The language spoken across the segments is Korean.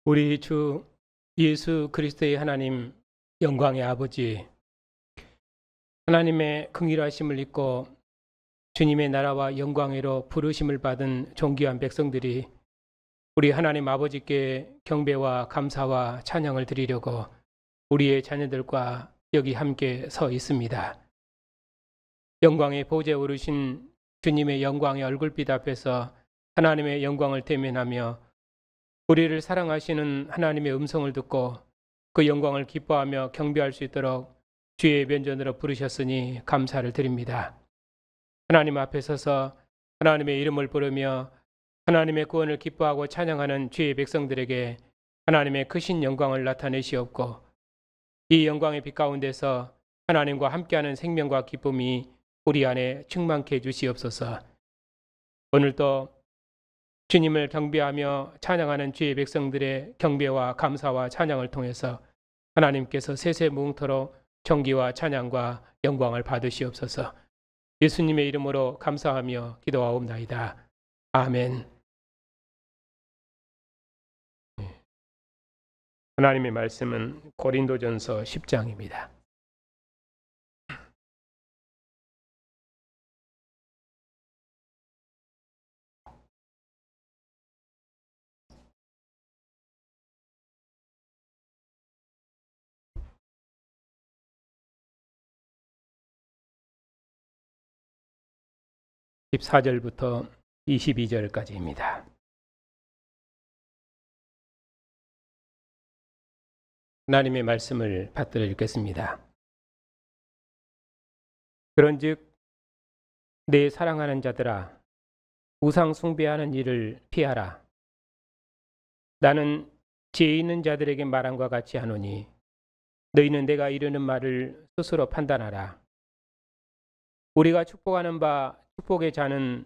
우리 주 예수 그리스도의 하나님 영광의 아버지, 하나님의 긍휼하심을 믿고 주님의 나라와 영광으로 부르심을 받은 존귀한 백성들이 우리 하나님 아버지께 경배와 감사와 찬양을 드리려고 우리의 자녀들과 여기 함께 서 있습니다. 영광의 보좌에 오르신 주님의 영광의 얼굴빛 앞에서 하나님의 영광을 대면하며 우리를 사랑하시는 하나님의 음성을 듣고 그 영광을 기뻐하며 경배할 수 있도록 주의 면전으로 부르셨으니 감사를 드립니다. 하나님 앞에 서서 하나님의 이름을 부르며 하나님의 구원을 기뻐하고 찬양하는 주의 백성들에게 하나님의 크신 영광을 나타내시옵고 이 영광의 빛 가운데서 하나님과 함께하는 생명과 기쁨이 우리 안에 충만케 해주시옵소서. 오늘도 주님을 경배하며 찬양하는 주의 백성들의 경배와 감사와 찬양을 통해서 하나님께서 세세무흥토록 존귀와 찬양과 영광을 받으시옵소서. 예수님의 이름으로 감사하며 기도하옵나이다. 아멘. 하나님의 말씀은 고린도전서 10장입니다. (14절부터) 22절까지입니다. 하나님의 말씀을 받들어 읽겠습니다. 그런즉 내 사랑하는 자들아, 우상 숭배하는 일을 피하라. 나는 지혜 있는 자들에게 말함과 같이 하노니 너희는 내가 이르는 말을 스스로 판단하라. 우리가 축복하는 바 축복의 자는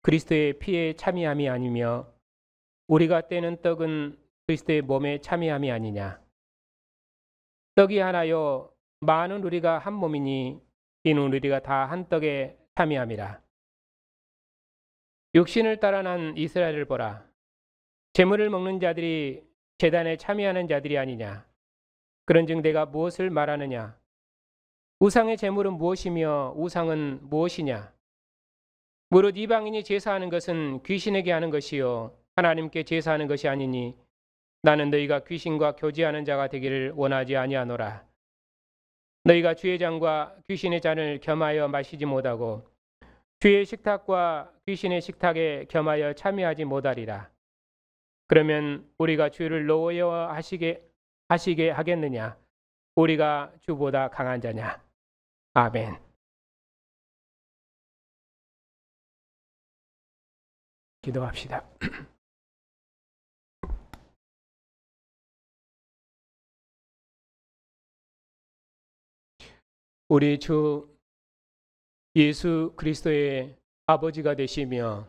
그리스도의 피에 참여함이 아니며 우리가 떼는 떡은 그리스도의 몸에 참여함이 아니냐. 떡이 하나요 많은 우리가 한 몸이니 이는 우리가 다 한 떡에 참여함이라. 육신을 따라 난 이스라엘을 보라. 제물을 먹는 자들이 제단에 참여하는 자들이 아니냐. 그런즉 내가 무엇을 말하느냐. 우상의 제물은 무엇이며 우상은 무엇이냐. 무릇 이방인이 제사하는 것은 귀신에게 하는 것이요 하나님께 제사하는 것이 아니니 나는 너희가 귀신과 교제하는 자가 되기를 원하지 아니하노라. 너희가 주의 잔과 귀신의 잔을 겸하여 마시지 못하고 주의 식탁과 귀신의 식탁에 겸하여 참여하지 못하리라. 그러면 우리가 주를 노여워하시게 하겠느냐. 우리가 주보다 강한 자냐. 아멘. 기도합시다. 우리 주 예수 그리스도의 아버지가 되시며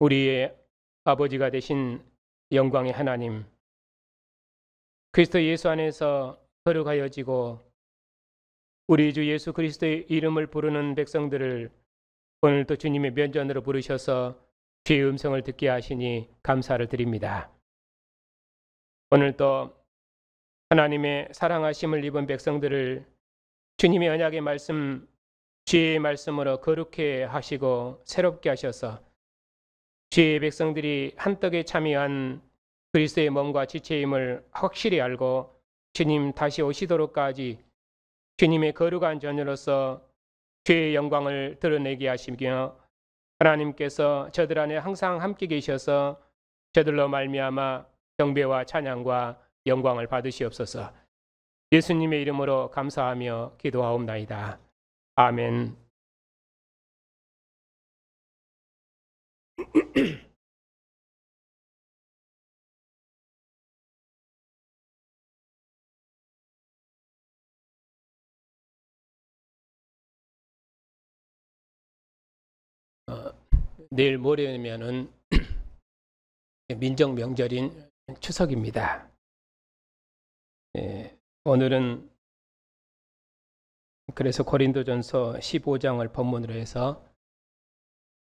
우리의 아버지가 되신 영광의 하나님, 그리스도 예수 안에서 거룩하여지고 우리 주 예수 그리스도의 이름을 부르는 백성들을 오늘도 주님의 면전으로 부르셔서 주의 음성을 듣게 하시니 감사를 드립니다. 오늘도 하나님의 사랑하심을 입은 백성들을 주님의 언약의 말씀, 주의 말씀으로 거룩해 하시고 새롭게 하셔서 주의 백성들이 한떡에 참여한 그리스도의 몸과 지체임을 확실히 알고 주님 다시 오시도록까지 주님의 거룩한 전으로서 주의 영광을 드러내게 하시며 하나님께서 저들 안에 항상 함께 계셔서 저들로 말미암아 경배와 찬양과 영광을 받으시옵소서. 예수님의 이름으로 감사하며 기도하옵나이다. 아멘. 내일 모레면은 민족 명절인 추석입니다. 오늘은 그래서 고린도전서 15장을 본문으로 해서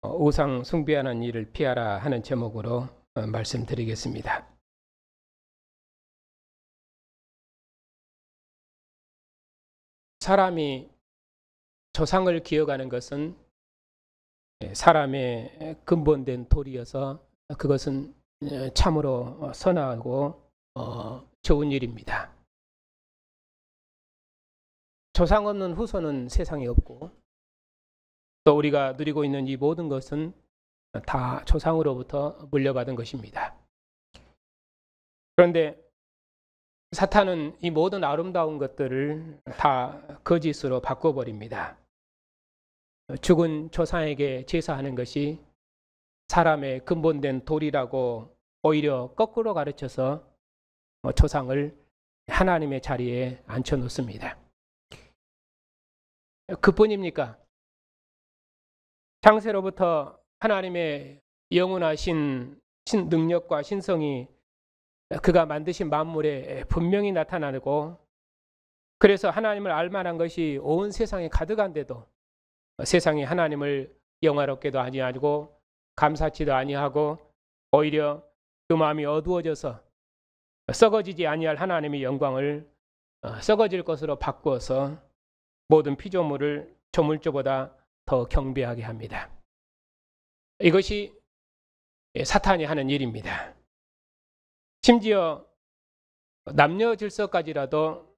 우상 숭배하는 일을 피하라 하는 제목으로 말씀드리겠습니다. 사람이 조상을 기억하는 것은 사람의 근본된 도리여서 그것은 참으로 선하고 좋은 일입니다. 조상 없는 후손은 세상에 없고 또 우리가 누리고 있는 이 모든 것은 다 조상으로부터 물려받은 것입니다. 그런데 사탄은 이 모든 아름다운 것들을 다 거짓으로 바꿔버립니다. 죽은 조상에게 제사하는 것이 사람의 근본된 도리라고 오히려 거꾸로 가르쳐서 조상을 하나님의 자리에 앉혀놓습니다. 그뿐입니까? 창세로부터 하나님의 영원하신 능력과 신성이 그가 만드신 만물에 분명히 나타나고 그래서 하나님을 알만한 것이 온 세상에 가득한데도 세상이 하나님을 영화롭게도 아니하고 감사치도 아니하고 오히려 그 마음이 어두워져서 썩어지지 아니할 하나님의 영광을 썩어질 것으로 바꾸어서 모든 피조물을 조물주보다 더 경배하게 합니다. 이것이 사탄이 하는 일입니다. 심지어 남녀 질서까지라도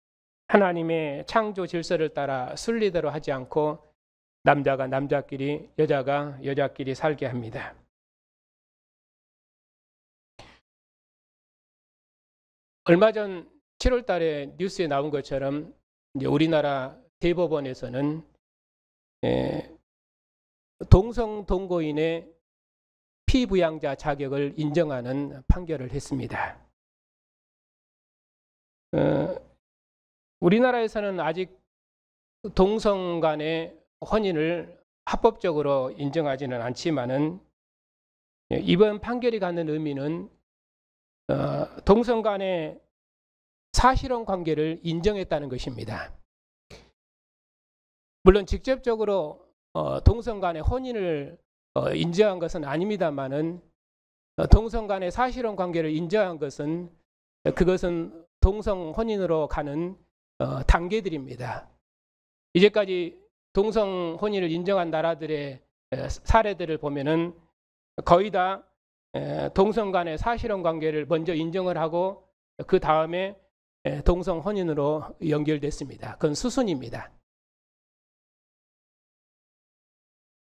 하나님의 창조 질서를 따라 순리대로 하지 않고 남자가 남자끼리 여자가 여자끼리 살게 합니다. 얼마 전 7월 달에 뉴스에 나온 것처럼 이제 우리나라 대법원에서는 동성 동거인의 피부양자 자격을 인정하는 판결을 했습니다. 우리나라에서는 아직 동성 간의 혼인을 합법적으로 인정하지는 않지만은 이번 판결이 갖는 의미는 동성 간의 사실혼 관계를 인정했다는 것입니다. 물론 직접적으로 동성 간의 혼인을 인정한 것은 아닙니다만은 동성 간의 사실혼 관계를 인정한 것은 그것은 동성 혼인으로 가는 단계들입니다. 이제까지 동성 혼인을 인정한 나라들의 사례들을 보면은 거의 다 동성 간의 사실혼 관계를 먼저 인정을 하고 그 다음에 동성 혼인으로 연결됐습니다. 그건 수순입니다.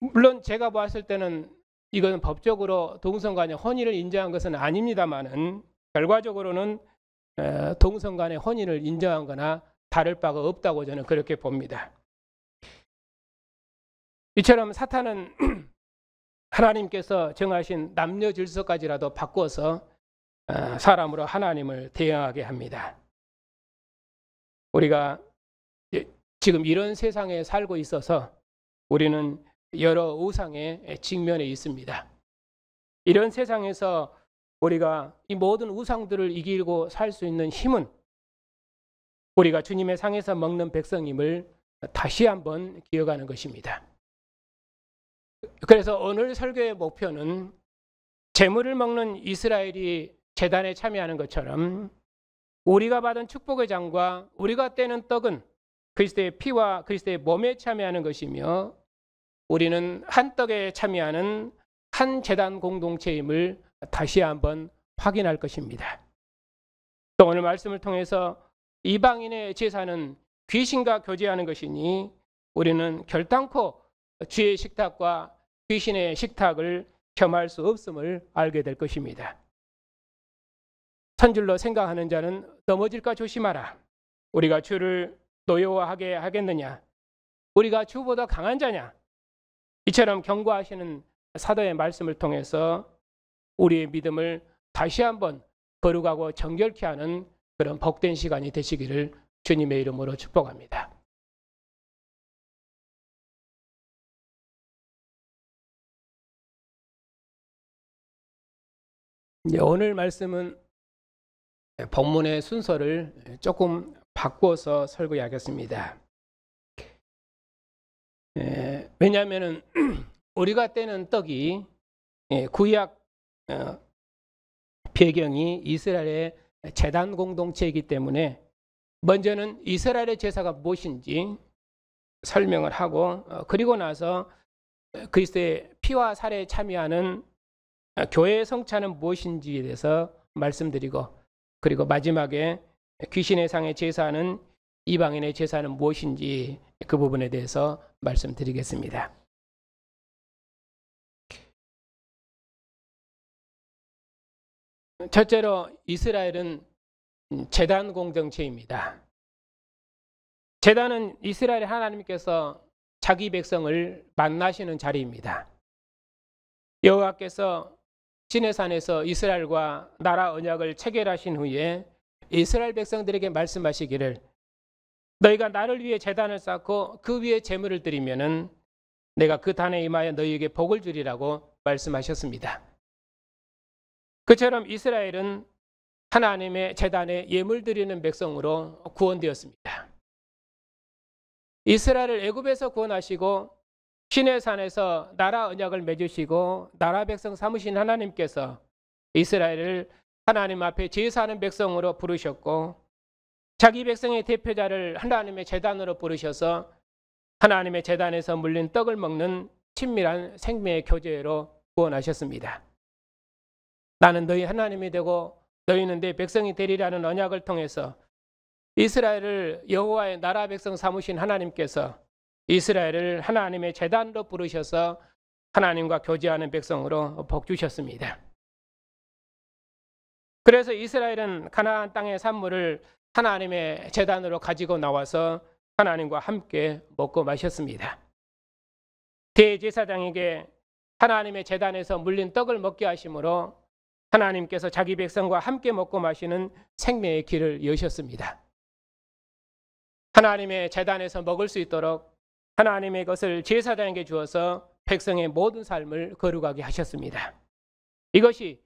물론 제가 봤을 때는 이건 법적으로 동성 간의 혼인을 인정한 것은 아닙니다만은 결과적으로는 동성 간의 혼인을 인정한 거나 다를 바가 없다고 저는 그렇게 봅니다. 이처럼 사탄은 하나님께서 정하신 남녀 질서까지라도 바꿔서 사람으로 하나님을 대항하게 합니다. 우리가 지금 이런 세상에 살고 있어서 우리는 여러 우상에 직면해 있습니다. 이런 세상에서 우리가 이 모든 우상들을 이기고 살 수 있는 힘은 우리가 주님의 상에서 먹는 백성임을 다시 한번 기억하는 것입니다. 그래서 오늘 설교의 목표는 제물을 먹는 이스라엘이 제단에 참여하는 것처럼 우리가 받은 축복의 장과 우리가 떼는 떡은 그리스도의 피와 그리스도의 몸에 참여하는 것이며 우리는 한 떡에 참여하는 한 제단 공동체임을 다시 한번 확인할 것입니다. 또 오늘 말씀을 통해서 이방인의 제사는 귀신과 교제하는 것이니 우리는 결단코 주의 식탁과 귀신의 식탁을 겸할 수 없음을 알게 될 것입니다. 선줄로 생각하는 자는 넘어질까 조심하라. 우리가 주를 노여워하게 하겠느냐? 우리가 주보다 강한 자냐? 이처럼 경고하시는 사도의 말씀을 통해서 우리의 믿음을 다시 한번 거룩하고 정결케 하는 그런 복된 시간이 되시기를 주님의 이름으로 축복합니다. 오늘 말씀은 본문의 순서를 조금 바꿔서 설교하겠습니다. 왜냐하면 우리가 떼는 떡이 구약 배경이 이스라엘의 제단 공동체이기 때문에 먼저는 이스라엘의 제사가 무엇인지 설명을 하고 그리고 나서 그리스도의 피와 살에 참여하는 교회의 성찬은 무엇인지에 대해서 말씀드리고 그리고 마지막에 귀신의 상의 제사는 이방인의 제사는 무엇인지 그 부분에 대해서 말씀드리겠습니다. 첫째로 이스라엘은 제단 공동체입니다. 제단은 이스라엘 하나님께서 자기 백성을 만나시는 자리입니다. 여호와께서 시내산에서 이스라엘과 나라 언약을 체결하신 후에 이스라엘 백성들에게 말씀하시기를 너희가 나를 위해 제단을 쌓고 그 위에 제물을 드리면은 내가 그 단에 임하여 너희에게 복을 주리라고 말씀하셨습니다. 그처럼 이스라엘은 하나님의 제단에 예물 드리는 백성으로 구원되었습니다. 이스라엘을 애굽에서 구원하시고 시내산에서 나라 언약을 맺으시고 나라 백성 삼으신 하나님께서 이스라엘을 하나님 앞에 제사하는 백성으로 부르셨고 자기 백성의 대표자를 하나님의 제단으로 부르셔서 하나님의 제단에서 물린 떡을 먹는 친밀한 생명의 교제로 구원하셨습니다. 나는 너희 하나님이 되고 너희는 내 백성이 되리라는 언약을 통해서 이스라엘을 여호와의 나라 백성 삼으신 하나님께서 이스라엘을 하나님의 제단으로 부르셔서 하나님과 교제하는 백성으로 복 주셨습니다. 그래서 이스라엘은 가나안 땅의 산물을 하나님의 제단으로 가지고 나와서 하나님과 함께 먹고 마셨습니다. 대제사장에게 하나님의 제단에서 물린 떡을 먹게 하심으로 하나님께서 자기 백성과 함께 먹고 마시는 생명의 길을 여셨습니다. 하나님의 제단에서 먹을 수 있도록 하나님의 것을 제사장에게 주어서 백성의 모든 삶을 거룩하게 하셨습니다. 이것이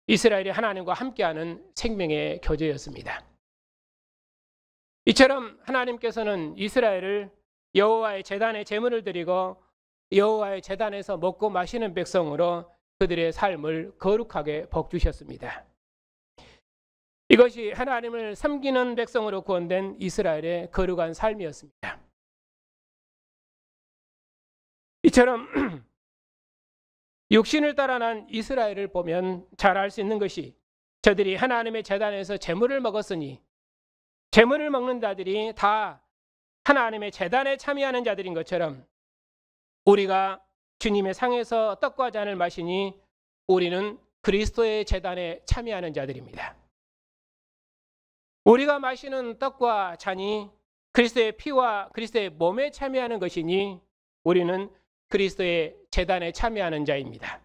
이스라엘이 하나님과 함께하는 생명의 교제였습니다. 이처럼 하나님께서는 이스라엘을 여호와의 제단에 제물을 드리고 여호와의 제단에서 먹고 마시는 백성으로 그들의 삶을 거룩하게 복주셨습니다. 이것이 하나님을 섬기는 백성으로 구원된 이스라엘의 거룩한 삶이었습니다. 이처럼 육신을 따라 난 이스라엘을 보면 잘 알 수 있는 것이 저들이 하나님의 제단에서 제물을 먹었으니 제물을 먹는 자들이 다 하나님의 제단에 참여하는 자들인 것처럼 우리가 주님의 상에서 떡과 잔을 마시니 우리는 그리스도의 제단에 참여하는 자들입니다. 우리가 마시는 떡과 잔이 그리스도의 피와 그리스도의 몸에 참여하는 것이니 우리는 그리스도의 제단에 참여하는 자입니다.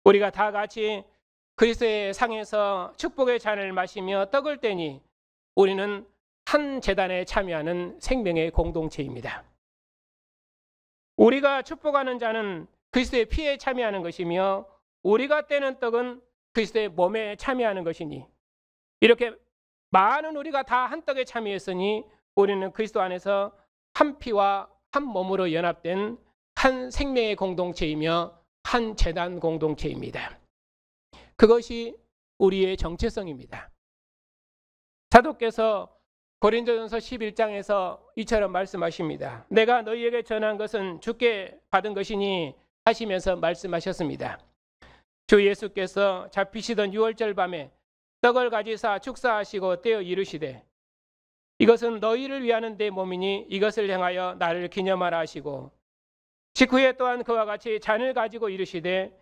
우리가 다 같이 그리스도의 상에서 축복의 잔을 마시며 떡을 떼니 우리는 한 제단에 참여하는 생명의 공동체입니다. 우리가 축복하는 자는 그리스도의 피에 참여하는 것이며 우리가 떼는 떡은 그리스도의 몸에 참여하는 것이니 이렇게 많은 우리가 다 한 떡에 참여했으니 우리는 그리스도 안에서 한 피와 한 몸으로 연합된 한 생명의 공동체이며 한 제단 공동체입니다. 그것이 우리의 정체성입니다. 사도께서 고린도전서 11장에서 이처럼 말씀하십니다. 내가 너희에게 전한 것은 주께 받은 것이니 하시면서 말씀하셨습니다. 주 예수께서 잡히시던 6월절 밤에 떡을 가지사 축사하시고 떼어 이르시되 이것은 너희를 위하는 내 몸이니 이것을 행하여 나를 기념하라 하시고 직후에 또한 그와 같이 잔을 가지고 이르시되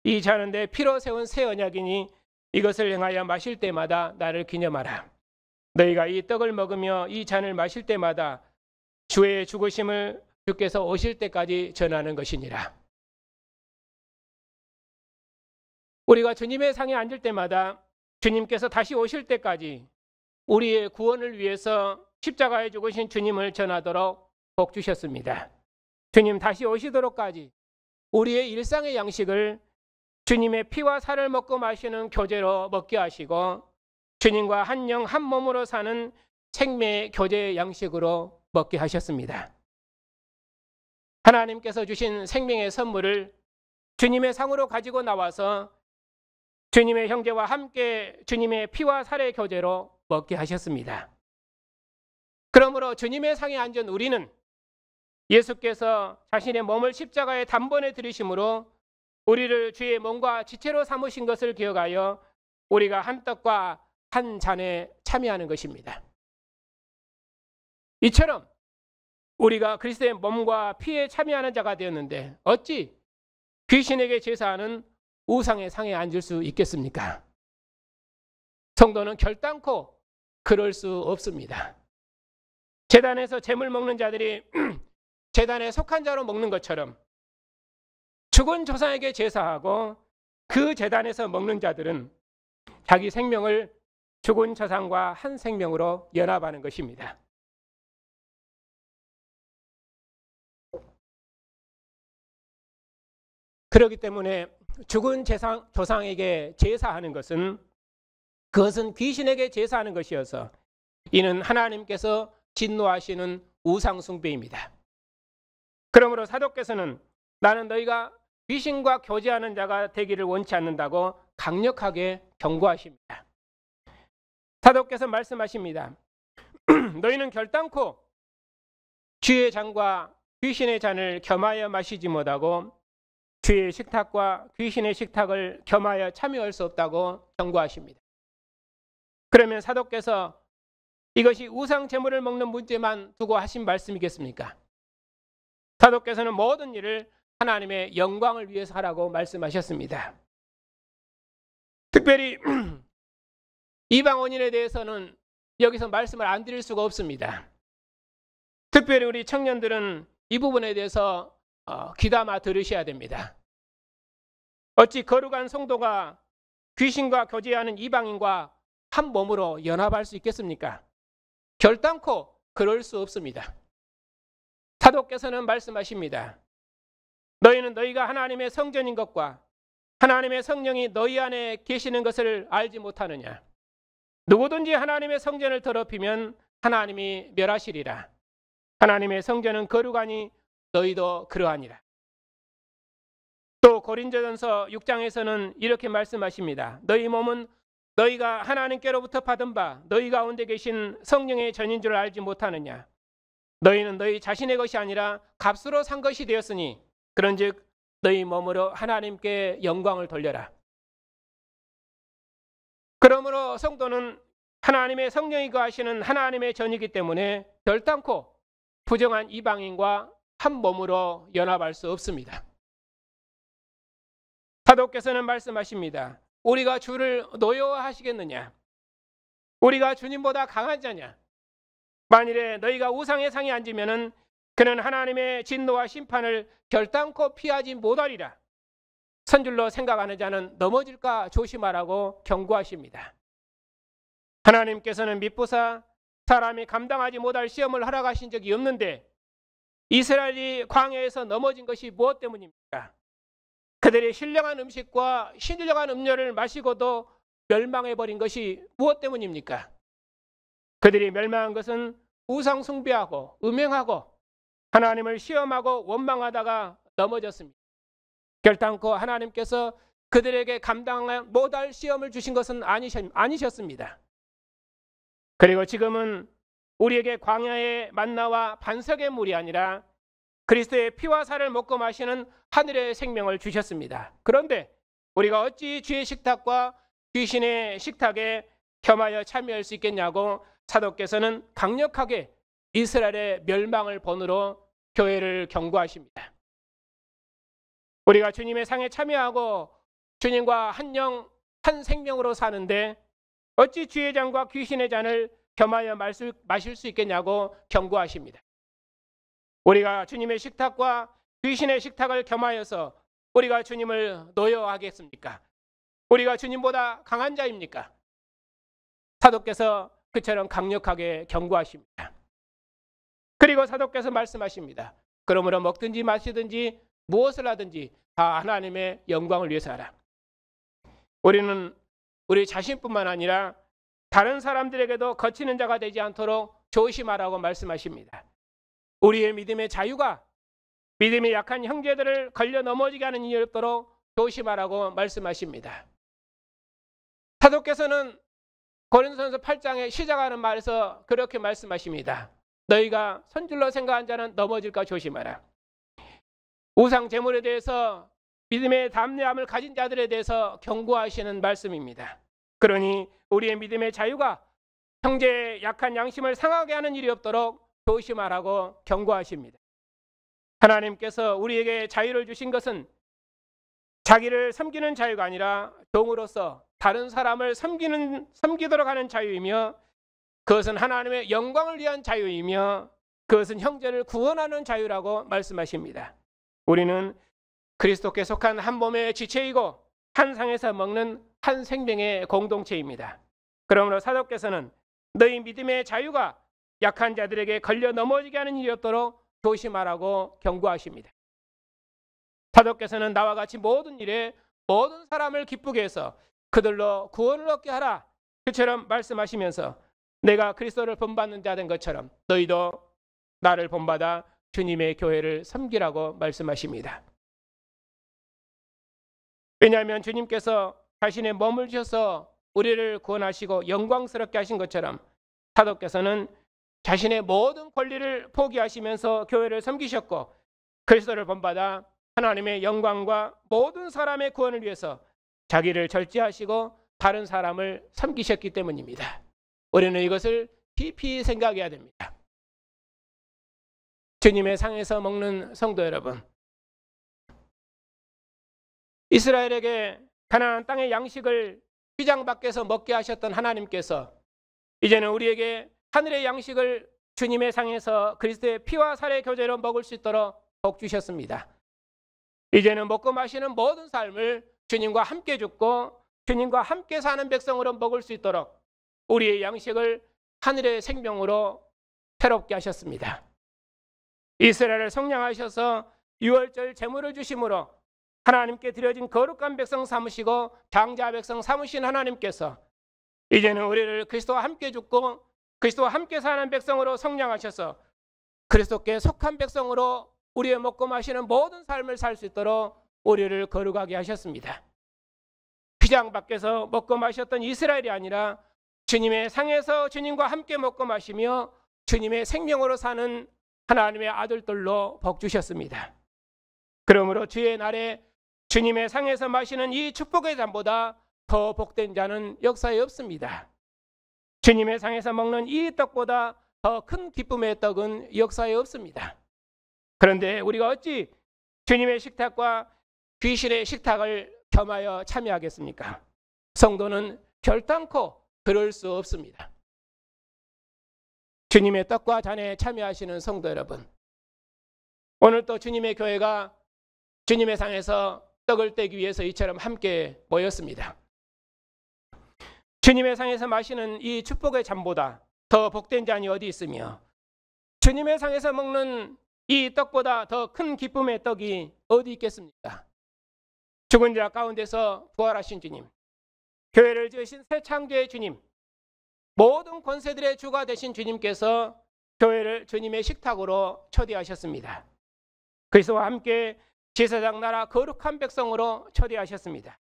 이 잔은 내 피로 세운 새 언약이니 이것을 행하여 마실 때마다 나를 기념하라. 너희가 이 떡을 먹으며 이 잔을 마실 때마다 주의 죽으심을 주께서 오실 때까지 전하는 것이니라. 우리가 주님의 상에 앉을 때마다 주님께서 다시 오실 때까지 우리의 구원을 위해서 십자가에 죽으신 주님을 전하도록 복 주셨습니다. 주님 다시 오시도록까지 우리의 일상의 양식을 주님의 피와 살을 먹고 마시는 교제로 먹게 하시고 주님과 한 영 한 몸으로 사는 생명의 교제의 양식으로 먹게 하셨습니다. 하나님께서 주신 생명의 선물을 주님의 상으로 가지고 나와서 주님의 형제와 함께 주님의 피와 살의 교제로 먹게 하셨습니다. 그러므로 주님의 상에 앉은 우리는 예수께서 자신의 몸을 십자가에 단번에 들이심으로 우리를 주의 몸과 지체로 삼으신 것을 기억하여 우리가 한 떡과 한 잔에 참여하는 것입니다. 이처럼 우리가 그리스도의 몸과 피에 참여하는 자가 되었는데 어찌 귀신에게 제사하는 우상의 상에 앉을 수 있겠습니까? 성도는 결단코 그럴 수 없습니다. 제단에서 제물 먹는 자들이 제단에 속한 자로 먹는 것처럼 죽은 조상에게 제사하고 그 제단에서 먹는 자들은 자기 생명을 죽은 조상과 한 생명으로 연합하는 것입니다. 그렇기 때문에 죽은 조상에게 제사하는 것은 그것은 귀신에게 제사하는 것이어서 이는 하나님께서 진노하시는 우상 숭배입니다. 그러므로 사도께서는 나는 너희가 귀신과 교제하는 자가 되기를 원치 않는다고 강력하게 경고하십니다. 사도께서 말씀하십니다. 너희는 결단코 주의 잔과 귀신의 잔을 겸하여 마시지 못하고 주의 식탁과 귀신의 식탁을 겸하여 참여할 수 없다고 경고하십니다. 그러면 사도께서 이것이 우상 제물을 먹는 문제만 두고 하신 말씀이겠습니까? 사도께서는 모든 일을 하나님의 영광을 위해서 하라고 말씀하셨습니다. 특별히 이방원인에 대해서는 여기서 말씀을 안 드릴 수가 없습니다. 특별히 우리 청년들은 이 부분에 대해서 귀담아 들으셔야 됩니다. 어찌 거룩한 성도가 귀신과 교제하는 이방인과 한 몸으로 연합할 수 있겠습니까? 결단코 그럴 수 없습니다. 사도께서는 말씀하십니다. 너희는 너희가 하나님의 성전인 것과 하나님의 성령이 너희 안에 계시는 것을 알지 못하느냐? 누구든지 하나님의 성전을 더럽히면 하나님이 멸하시리라. 하나님의 성전은 거룩하니 너희도 그러하니라. 또 고린도전서 6장에서는 이렇게 말씀하십니다. 너희 몸은 너희가 하나님께로부터 받은 바 너희 가운데 계신 성령의 전인 줄 알지 못하느냐? 너희는 너희 자신의 것이 아니라 값으로 산 것이 되었으니 그런즉 너희 몸으로 하나님께 영광을 돌려라. 그러므로 성도는 하나님의 성령이 거하시는 하나님의 전이기 때문에 결단코 부정한 이방인과 한 몸으로 연합할 수 없습니다. 사도께서는 말씀하십니다. 우리가 주를 노여워하시겠느냐? 우리가 주님보다 강한 자냐? 만일에 너희가 우상의 상에 앉으면은 그는 하나님의 진노와 심판을 결단코 피하지 못하리라. 선줄로 생각하는 자는 넘어질까 조심하라고 경고하십니다. 하나님께서는 미쁘사 사람이 감당하지 못할 시험을 허락하신 적이 없는데 이스라엘이 광야에서 넘어진 것이 무엇 때문입니까? 그들이 신령한 음식과 신령한 음료를 마시고도 멸망해버린 것이 무엇 때문입니까? 그들이 멸망한 것은 우상 숭배하고 음행하고 하나님을 시험하고 원망하다가 넘어졌습니다. 결단코 하나님께서 그들에게 감당 못할 시험을 주신 것은 아니셨습니다. 그리고 지금은 우리에게 광야의 만나와 반석의 물이 아니라 그리스도의 피와 살을 먹고 마시는 하늘의 생명을 주셨습니다. 그런데 우리가 어찌 주의 식탁과 귀신의 식탁에 겸하여 참여할 수 있겠냐고 사도께서는 강력하게 이스라엘의 멸망을 본으로 교회를 경고하십니다. 우리가 주님의 상에 참여하고 주님과 한 영, 한 생명으로 사는데 어찌 주의 잔과 귀신의 잔을 겸하여 마실 수 있겠냐고 경고하십니다. 우리가 주님의 식탁과 귀신의 식탁을 겸하여서 우리가 주님을 노여워하겠습니까? 우리가 주님보다 강한 자입니까? 사도께서 그처럼 강력하게 경고하십니다. 그리고 사도께서 말씀하십니다. 그러므로 먹든지 마시든지 무엇을 하든지 다 하나님의 영광을 위해서 하라. 우리는 우리 자신뿐만 아니라 다른 사람들에게도 거치는 자가 되지 않도록 조심하라고 말씀하십니다. 우리의 믿음의 자유가 믿음이 약한 형제들을 걸려 넘어지게 하는 일이 없도록 조심하라고 말씀하십니다. 사도께서는 고린도전서 8장에 시작하는 말에서 그렇게 말씀하십니다. 너희가 선줄로 생각한 자는 넘어질까 조심하라. 우상 제물에 대해서 믿음의 담대함을 가진 자들에 대해서 경고하시는 말씀입니다. 그러니 우리의 믿음의 자유가 형제의 약한 양심을 상하게 하는 일이 없도록 조심하라고 경고하십니다. 하나님께서 우리에게 자유를 주신 것은 자기를 섬기는 자유가 아니라 종으로서 다른 사람을 섬기도록 하는 자유이며, 그것은 하나님의 영광을 위한 자유이며, 그것은 형제를 구원하는 자유라고 말씀하십니다. 우리는 그리스도께 속한 한 몸의 지체이고 한 상에서 먹는 한 생명의 공동체입니다. 그러므로 사도께서는 너희 믿음의 자유가 약한 자들에게 걸려 넘어지게 하는 일이 없도록 조심하라고 경고하십니다. 사도께서는 나와 같이 모든 일에 모든 사람을 기쁘게 해서 그들로 구원을 얻게 하라, 그처럼 말씀하시면서 내가 그리스도를 본받는 자 된 것처럼 너희도 나를 본받아 주님의 교회를 섬기라고 말씀하십니다. 왜냐하면 주님께서 자신의 몸을 주셔서 우리를 구원하시고 영광스럽게 하신 것처럼 사도께서는 자신의 모든 권리를 포기하시면서 교회를 섬기셨고, 그리스도를 본받아 하나님의 영광과 모든 사람의 구원을 위해서 자기를 절제하시고 다른 사람을 섬기셨기 때문입니다. 우리는 이것을 깊이 생각해야 됩니다. 주님의 상에서 먹는 성도 여러분, 이스라엘에게 가나안 땅의 양식을 휘장 밖에서 먹게 하셨던 하나님께서 이제는 우리에게 하늘의 양식을 주님의 상에서 그리스도의 피와 살의 교제로 먹을 수 있도록 복 주셨습니다. 이제는 먹고 마시는 모든 삶을 주님과 함께 죽고 주님과 함께 사는 백성으로 먹을 수 있도록 우리의 양식을 하늘의 생명으로 새롭게 하셨습니다. 이스라엘을 성량하셔서 유월절 제물을 주심으로 하나님께 드려진 거룩한 백성 삼으시고 장자 백성 삼으신 하나님께서 이제는 우리를 그리스도와 함께 죽고 그리스도와 함께 사는 백성으로 성량하셔서 그리스도께 속한 백성으로 우리의 먹고 마시는 모든 삶을 살 수 있도록 우리를 거룩하게 하셨습니다. 휘장 밖에서 먹고 마셨던 이스라엘이 아니라 주님의 상에서 주님과 함께 먹고 마시며 주님의 생명으로 사는 하나님의 아들들로 복 주셨습니다. 그러므로 주의 날에 주님의 상에서 마시는 이 축복의 잔보다 더 복된 자는 역사에 없습니다. 주님의 상에서 먹는 이 떡보다 더 큰 기쁨의 떡은 역사에 없습니다. 그런데 우리가 어찌 주님의 식탁과 귀신의 식탁을 겸하여 참여하겠습니까? 성도는 결단코 그럴 수 없습니다. 주님의 떡과 잔에 참여하시는 성도 여러분, 오늘 또 주님의 교회가 주님의 상에서 떡을 떼기 위해서 이처럼 함께 모였습니다. 주님의 상에서 마시는 이 축복의 잔보다 더 복된 잔이 어디 있으며 주님의 상에서 먹는 이 떡보다 더 큰 기쁨의 떡이 어디 있겠습니까? 죽은 자 가운데서 부활하신 주님, 교회를 지으신 새 창조의 주님, 모든 권세들의 주가 되신 주님께서 교회를 주님의 식탁으로 초대하셨습니다. 그리스도와 함께 제사장 나라 거룩한 백성으로 초대하셨습니다.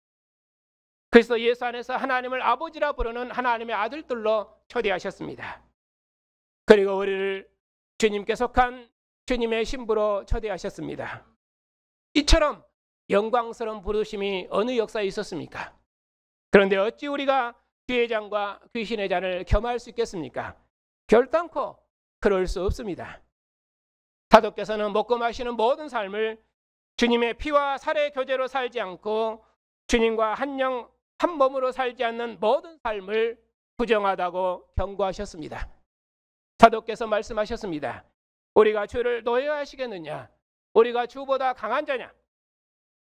그리스도 예수 안에서 하나님을 아버지라 부르는 하나님의 아들들로 초대하셨습니다. 그리고 우리를 주님께 속한 주님의 신부로 초대하셨습니다. 이처럼 영광스러운 부르심이 어느 역사에 있었습니까? 그런데 어찌 우리가 주의 잔과 귀신의 잔을 겸할 수 있겠습니까? 결단코 그럴 수 없습니다. 사도께서는 먹고 마시는 모든 삶을 주님의 피와 살의 교제로 살지 않고 주님과 한 영 한 몸으로 살지 않는 모든 삶을 부정하다고 경고하셨습니다. 사도께서 말씀하셨습니다. 우리가 주를 노예하시겠느냐? 우리가 주보다 강한 자냐?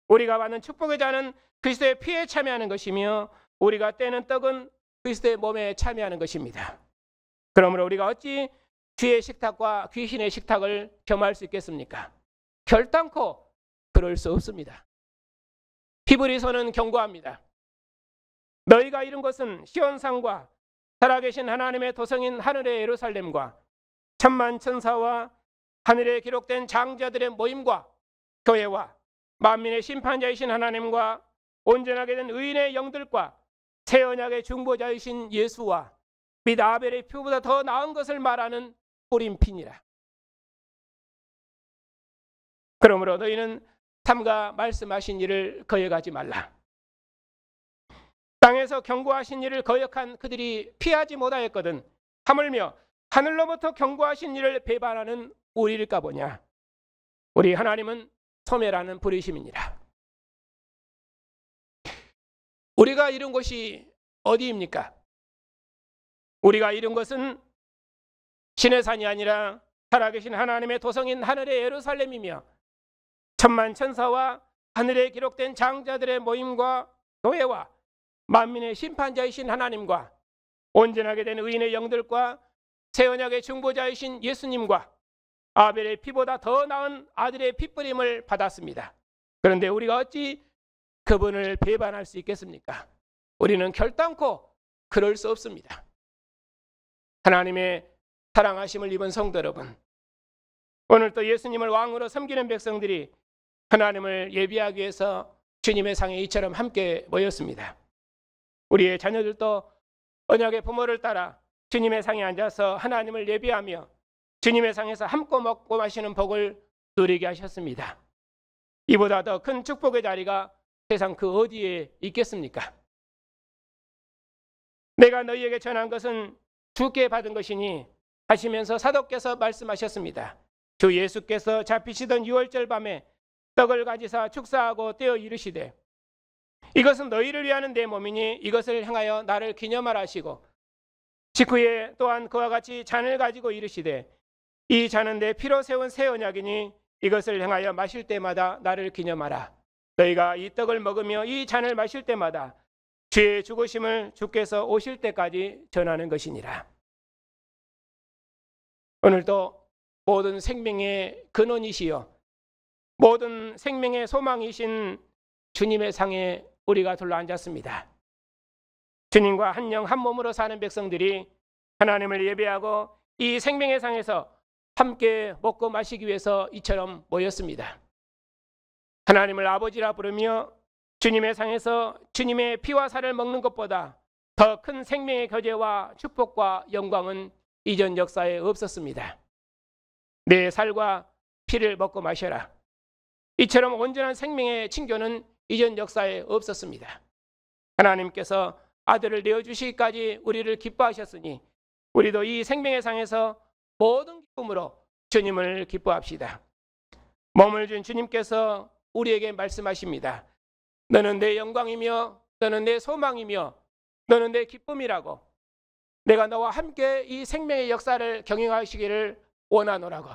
우리가 받는 축복의 잔은 그리스도의 피에 참여하는 것이며 우리가 떼는 떡은 그리스도의 몸에 참여하는 것입니다. 그러므로 우리가 어찌 주의 식탁과 귀신의 식탁을 겸할 수 있겠습니까? 결단코 그럴 수 없습니다. 히브리서는 경고합니다. 너희가 이룬 것은 시온산과 살아계신 하나님의 도성인 하늘의 예루살렘과 천만 천사와 하늘에 기록된 장자들의 모임과 교회와 만민의 심판자이신 하나님과 온전하게 된 의인의 영들과 새 언약의 중보자이신 예수와 및 아벨의 피보다 더 나은 것을 말하는 뿌림피니라. 그러므로 너희는 삼가 말씀하신 일을 거역하지 말라. 땅에서 경고하신 일을 거역한 그들이 피하지 못하였거든 하물며 하늘로부터 경고하신 일을 배반하는 우리일까 보냐. 우리 하나님은 소멸하는 불의심이니라. 우리가 이룬 곳이 어디입니까? 우리가 이룬 것은 신의 산이 아니라 살아계신 하나님의 도성인 하늘의 예루살렘이며 천만 천사와 하늘에 기록된 장자들의 모임과 교회와 만민의 심판자이신 하나님과 온전하게 된 의인의 영들과 새 언약의 중보자이신 예수님과 아벨의 피보다 더 나은 아들의 피뿌림을 받았습니다. 그런데 우리가 어찌 그분을 배반할 수 있겠습니까? 우리는 결단코 그럴 수 없습니다. 하나님의 사랑하심을 입은 성도 여러분, 오늘 또 예수님을 왕으로 섬기는 백성들이 하나님을 예비하기 위해서 주님의 상에 이처럼 함께 모였습니다. 우리의 자녀들도 언약의 부모를 따라 주님의 상에 앉아서 하나님을 예비하며 주님의 상에서 함께 먹고 마시는 복을 누리게 하셨습니다. 이보다 더 큰 축복의 자리가 세상 그 어디에 있겠습니까? 내가 너희에게 전한 것은 주께 받은 것이니 하시면서 사도께서 말씀하셨습니다. 주 예수께서 잡히시던 유월절 밤에 떡을 가지사 축사하고 떼어 이르시되 이것은 너희를 위하는 내 몸이니 이것을 행하여 나를 기념하라 하시고 직후에 또한 그와 같이 잔을 가지고 이르시되 이 잔은 내 피로 세운 새 언약이니 이것을 행하여 마실 때마다 나를 기념하라. 너희가 이 떡을 먹으며 이 잔을 마실 때마다 주의 죽으심을 주께서 오실 때까지 전하는 것이니라. 오늘도 모든 생명의 근원이시여 모든 생명의 소망이신 주님의 상에 우리가 둘러앉았습니다. 주님과 한 영 한 몸으로 사는 백성들이 하나님을 예배하고 이 생명의 상에서 함께 먹고 마시기 위해서 이처럼 모였습니다. 하나님을 아버지라 부르며 주님의 상에서 주님의 피와 살을 먹는 것보다 더 큰 생명의 교제와 축복과 영광은 이전 역사에 없었습니다. 내 살과 피를 먹고 마셔라. 이처럼 온전한 생명의 칭조는 이전 역사에 없었습니다. 하나님께서 아들을 내어주시기까지 우리를 기뻐하셨으니 우리도 이 생명의 상에서 모든 기쁨으로 주님을 기뻐합시다. 몸을 준 주님께서 우리에게 말씀하십니다. 너는 내 영광이며 너는 내 소망이며 너는 내 기쁨이라고. 내가 너와 함께 이 생명의 역사를 경영하시기를 원하노라고.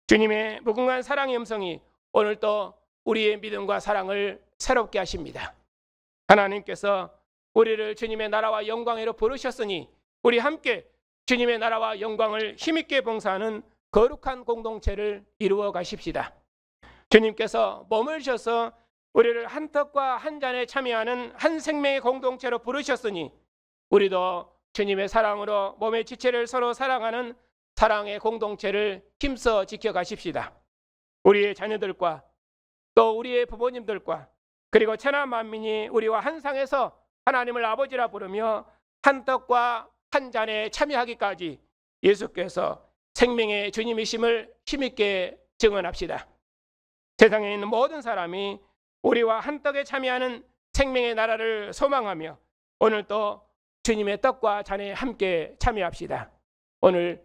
주님의 무궁한 사랑의 음성이 오늘도 우리의 믿음과 사랑을 새롭게 하십니다. 하나님께서 우리를 주님의 나라와 영광으로 부르셨으니 우리 함께 주님의 나라와 영광을 힘있게 봉사하는 거룩한 공동체를 이루어 가십시다. 주님께서 몸을 주셔서 우리를 한 떡과 한 잔에 참여하는 한 생명의 공동체로 부르셨으니 우리도 주님의 사랑으로 몸의 지체를 서로 사랑하는 사랑의 공동체를 힘써 지켜가십시다. 우리의 자녀들과 또 우리의 부모님들과 그리고 천하 만민이 우리와 한 상에서 하나님을 아버지라 부르며 한 떡과 한 잔에 참여하기까지 예수께서 생명의 주님이심을 힘있게 증언합시다. 세상에 있는 모든 사람이 우리와 한 떡에 참여하는 생명의 나라를 소망하며 오늘 또 주님의 떡과 잔에 함께 참여합시다. 오늘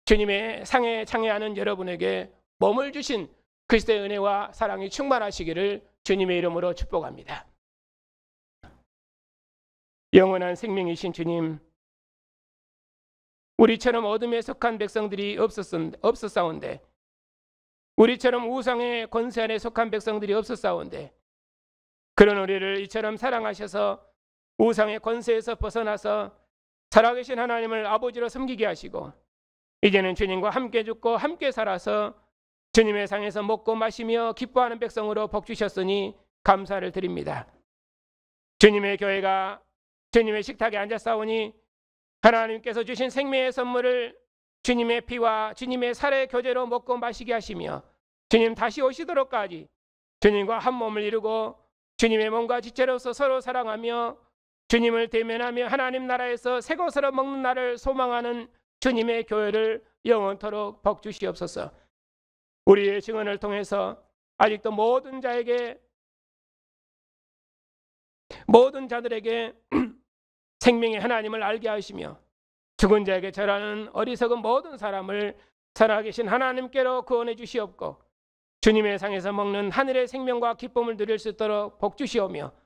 주님의 상에 참여하는 여러분에게 몸을 주신 그리스도의 은혜와 사랑이 충만하시기를 주님의 이름으로 축복합니다. 영원한 생명이신 주님, 우리처럼 어둠에 속한 백성들이 없었사온데 우리처럼 우상의 권세 안에 속한 백성들이 없었사온데 그런 우리를 이처럼 사랑하셔서 우상의 권세에서 벗어나서 살아계신 하나님을 아버지로 섬기게 하시고 이제는 주님과 함께 죽고 함께 살아서 주님의 상에서 먹고 마시며 기뻐하는 백성으로 복 주셨으니 감사를 드립니다. 주님의 교회가 주님의 식탁에 앉았사오니 하나님께서 주신 생명의 선물을 주님의 피와 주님의 살의 교제로 먹고 마시게 하시며 주님 다시 오시도록까지 주님과 한 몸을 이루고 주님의 몸과 지체로서 서로 사랑하며 주님을 대면하며 하나님 나라에서 새 것으로 먹는 날을 소망하는 주님의 교회를 영원토록 복주시옵소서. 우리의 증언을 통해서 아직도 모든 자들에게 생명의 하나님을 알게 하시며 죽은 자에게 절하는 어리석은 모든 사람을 살아계신 하나님께로 구원해 주시옵고 주님의 상에서 먹는 하늘의 생명과 기쁨을 누릴 수 있도록 복주시오며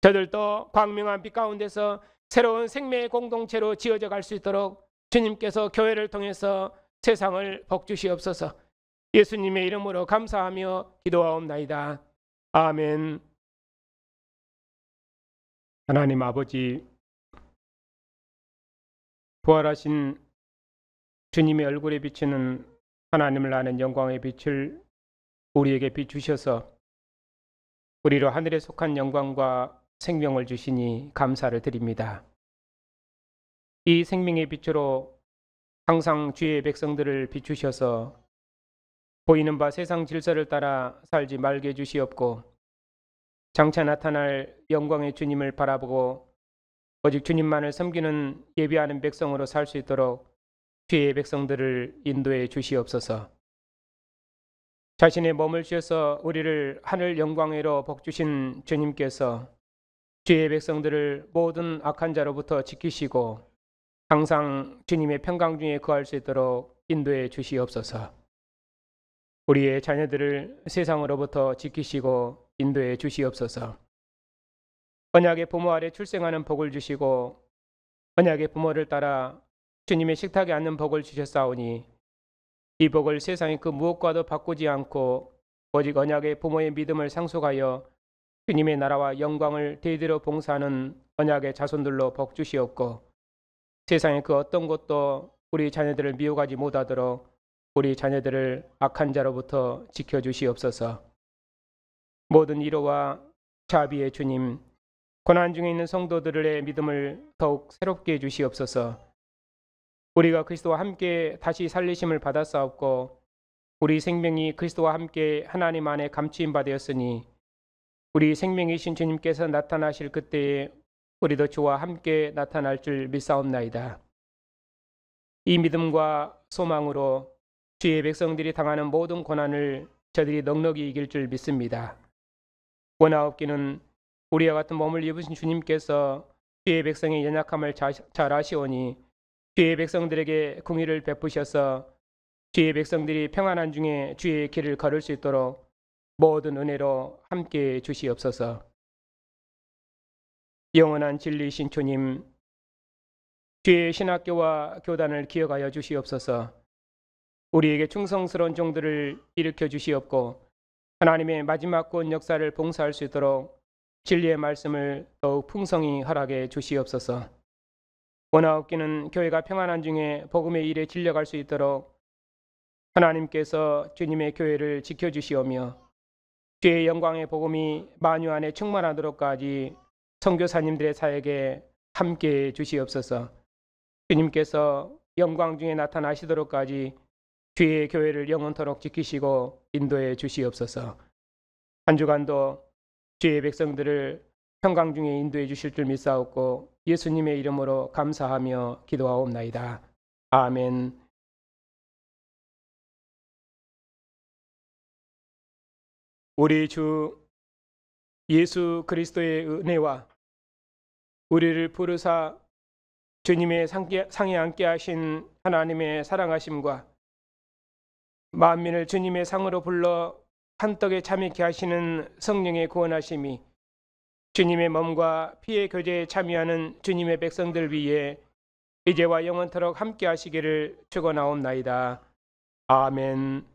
저들도 광명한 빛 가운데서 새로운 생명의 공동체로 지어져 갈 수 있도록 주님께서 교회를 통해서 세상을 복주시옵소서. 예수님의 이름으로 감사하며 기도하옵나이다. 아멘. 하나님 아버지, 부활하신 주님의 얼굴에 비치는 하나님을 아는 영광의 빛을 우리에게 비추셔서 우리로 하늘에 속한 영광과 생명을 주시니 감사를 드립니다. 이 생명의 빛으로 항상 주의 백성들을 비추셔서 보이는 바 세상 질서를 따라 살지 말게 해주시옵고 장차 나타날 영광의 주님을 바라보고 오직 주님만을 섬기는 예비하는 백성으로 살 수 있도록 주의 백성들을 인도해 주시옵소서. 자신의 몸을 주셔서 우리를 하늘 영광으로 복주신 주님께서 주의 백성들을 모든 악한 자로부터 지키시고 항상 주님의 평강 중에 거할 수 있도록 인도해 주시옵소서. 우리의 자녀들을 세상으로부터 지키시고 인도해 주시옵소서. 언약의 부모 아래 출생하는 복을 주시고 언약의 부모를 따라 주님의 식탁에 앉는 복을 주셨사오니 이 복을 세상의 그 무엇과도 바꾸지 않고 오직 언약의 부모의 믿음을 상속하여 주님의 나라와 영광을 대대로 봉사하는 언약의 자손들로 복 주시옵고 세상의 그 어떤 것도 우리 자녀들을 미혹하지 못하도록 우리 자녀들을 악한 자로부터 지켜주시옵소서. 모든 위로와 자비의 주님, 고난 중에 있는 성도들의 믿음을 더욱 새롭게 해주시옵소서. 우리가 그리스도와 함께 다시 살리심을 받았사옵고 우리 생명이 그리스도와 함께 하나님 안에 감추임 받았으니 우리 생명이신 주님께서 나타나실 그때에 우리도 주와 함께 나타날 줄 믿사옵나이다. 이 믿음과 소망으로 주의 백성들이 당하는 모든 고난을 저들이 넉넉히 이길 줄 믿습니다. 원하옵기는 우리와 같은 몸을 입으신 주님께서 주의 백성의 연약함을 잘 아시오니 주의 백성들에게 공의를 베푸셔서 주의 백성들이 평안한 중에 주의 길을 걸을 수 있도록 모든 은혜로 함께 주시옵소서. 영원한 진리이신 주님, 주의 신학교와 교단을 기억하여 주시옵소서. 우리에게 충성스러운 종들을 일으켜 주시옵고 하나님의 마지막 구원 역사를 봉사할 수 있도록 진리의 말씀을 더욱 풍성히 허락해 주시옵소서. 원하옵기는 교회가 평안한 중에 복음의 일에 진력할 수 있도록 하나님께서 주님의 교회를 지켜주시오며 주의 영광의 복음이 만유 안에 충만하도록까지 선교사님들의 사역에 함께해 주시옵소서. 주님께서 영광 중에 나타나시도록까지 주의 교회를 영원토록 지키시고 인도해 주시옵소서. 한 주간도 주의 백성들을 평강 중에 인도해 주실 줄 믿사옵고 예수님의 이름으로 감사하며 기도하옵나이다. 아멘. 우리 주 예수 그리스도의 은혜와 우리를 부르사 주님의 상에 앉게 하신 하나님의 사랑하심과 만민을 주님의 상으로 불러 한떡에 참여케 하시는 성령의 구원하심이 주님의 몸과 피의 교제에 참여하는 주님의 백성들 위에 이제와 영원토록 함께 하시기를 축원하옵나이다. 아멘.